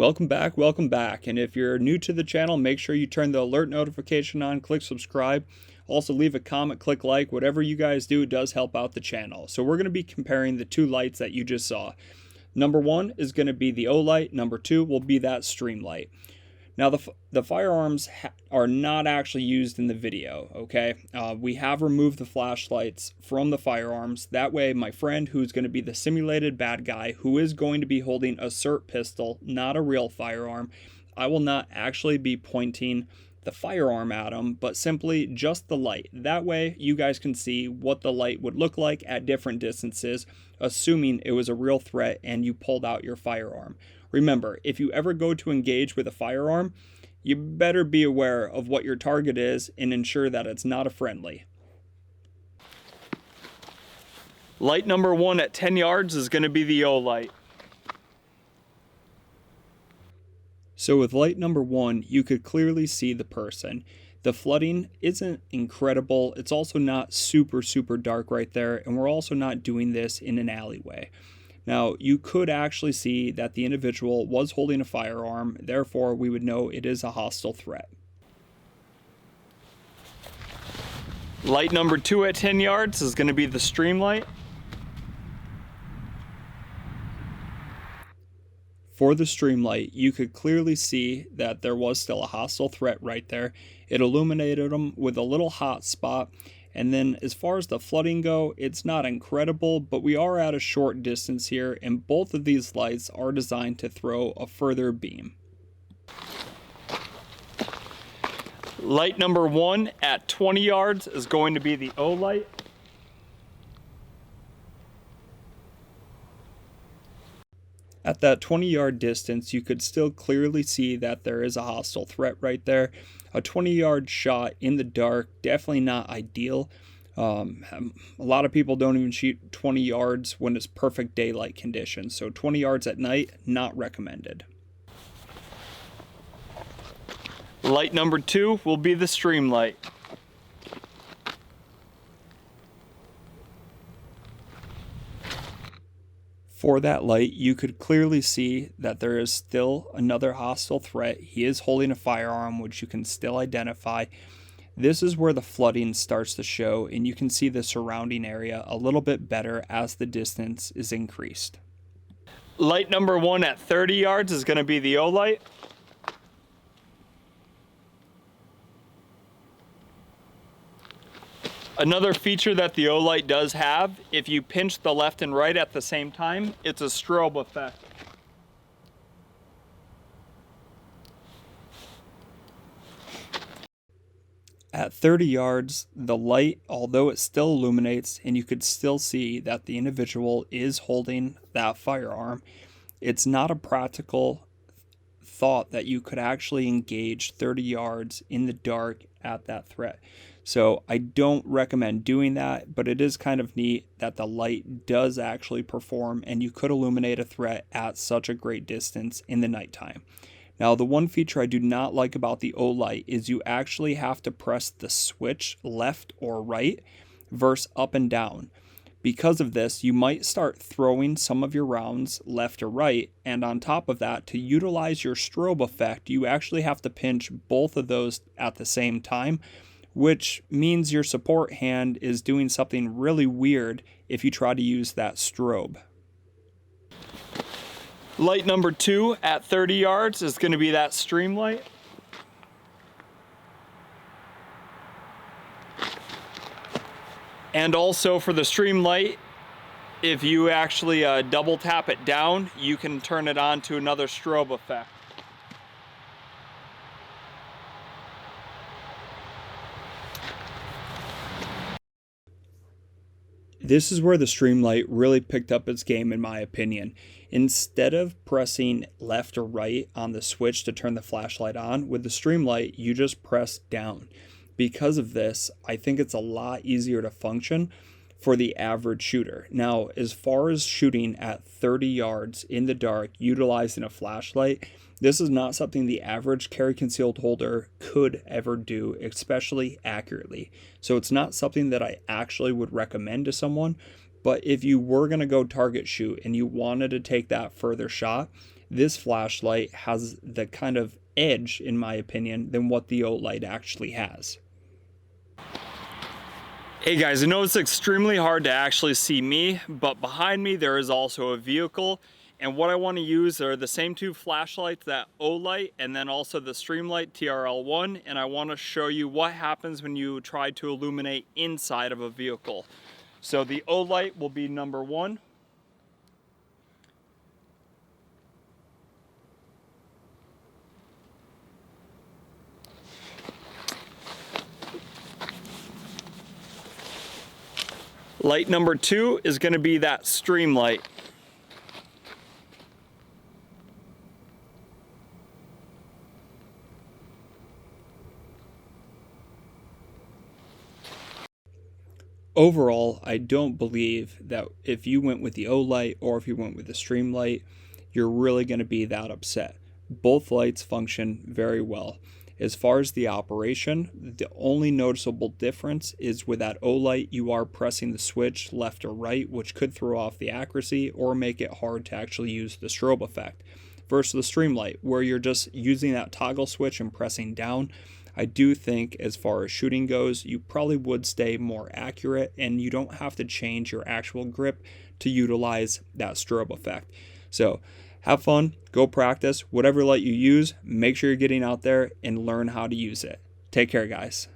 Welcome back. And if you're new to the channel, make sure you turn the alert notification on, click subscribe. Also leave a comment, click like, whatever you guys do does help out the channel. So we're going to be comparing the two lights that you just saw. Number one is going to be the Olight. Number two will be that Streamlight. Now the firearms are not actually used in the video, okay? We have removed the flashlights from the firearms. That way my friend who's going to be the simulated bad guy, who is going to be holding a SIRT pistol, not a real firearm, I will not actually be pointing the firearm at him, but simply just the light. That way you guys can see what the light would look like at different distances, assuming it was a real threat and you pulled out your firearm. Remember, if you ever go to engage with a firearm, you better be aware of what your target is and ensure that it's not a friendly. Light number one at 10 yards is going to be the Olight. So with light number one, you could clearly see the person. The flooding isn't incredible. It's also not super dark right there, and we're also not doing this in an alleyway. Now, you could actually see that the individual was holding a firearm, therefore we would know it is a hostile threat. Light number two at 10 yards is going to be the Streamlight. For the Streamlight, you could clearly see that there was still a hostile threat right there. It illuminated them with a little hot spot. And then as far as the flooding go, it's not incredible, but we are at a short distance here, and both of these lights are designed to throw a further beam. Light number one at 20 yards is going to be the Olight. At that 20-yard distance, you could still clearly see that there is a hostile threat right there. A 20-yard shot in the dark, definitely not ideal. A lot of people don't even shoot 20 yards when it's perfect daylight conditions. So 20 yards at night, not recommended. Light number two will be the Streamlight. For that light, you could clearly see that there is still another hostile threat. He is holding a firearm, which you can still identify. This is where the flooding starts to show, and you can see the surrounding area a little bit better as the distance is increased. Light number one at 30 yards is going to be the Olight. Another feature that the Olight does have, if you pinch the left and right at the same time, it's a strobe effect. At 30 yards, the light, although it still illuminates and you could still see that the individual is holding that firearm, it's not a practical thought that you could actually engage 30 yards in the dark at that threat. So I don't recommend doing that, but it is kind of neat that the light does actually perform and you could illuminate a threat at such a great distance in the nighttime. Now, the one feature I do not like about the Olight is you actually have to press the switch left or right versus up and down. Because of this, you might start throwing some of your rounds left or right, and on top of that, to utilize your strobe effect, you actually have to pinch both of those at the same time, which means your support hand is doing something really weird if you try to use that strobe. Light number two at 30 yards is going to be that Streamlight. And also for the Streamlight, if you actually double tap it down, you can turn it on to another strobe effect. This is where the Streamlight really picked up its game, in my opinion. Instead of pressing left or right on the switch to turn the flashlight on, with the Streamlight, you just press down. Because of this, I think it's a lot easier to function for the average shooter. Now, as far as shooting at 30 yards in the dark, utilizing a flashlight, this is not something the average carry concealed holder could ever do, especially accurately. So it's not something that I actually would recommend to someone, but if you were going to go target shoot and you wanted to take that further shot, this flashlight has the kind of edge, in my opinion, than what the Olight actually has. Hey guys, I know it's extremely hard to actually see me, but behind me there is also a vehicle, and what I want to use are the same two flashlights, that Olight and then also the Streamlight TRL-1, and I want to show you what happens when you try to illuminate inside of a vehicle. So the Olight will be number one. Light number two is going to be that Streamlight. Overall, I don't believe that if you went with the Olight or if you went with the Streamlight, you're really going to be that upset. Both lights function very well. As far as the operation, the only noticeable difference is with that Olight, you are pressing the switch left or right, which could throw off the accuracy or make it hard to actually use the strobe effect. Versus the Streamlight, where you're just using that toggle switch and pressing down, I do think as far as shooting goes, you probably would stay more accurate and you don't have to change your actual grip to utilize that strobe effect. So have fun, go practice, whatever light you use, make sure you're getting out there and learn how to use it. Take care, guys.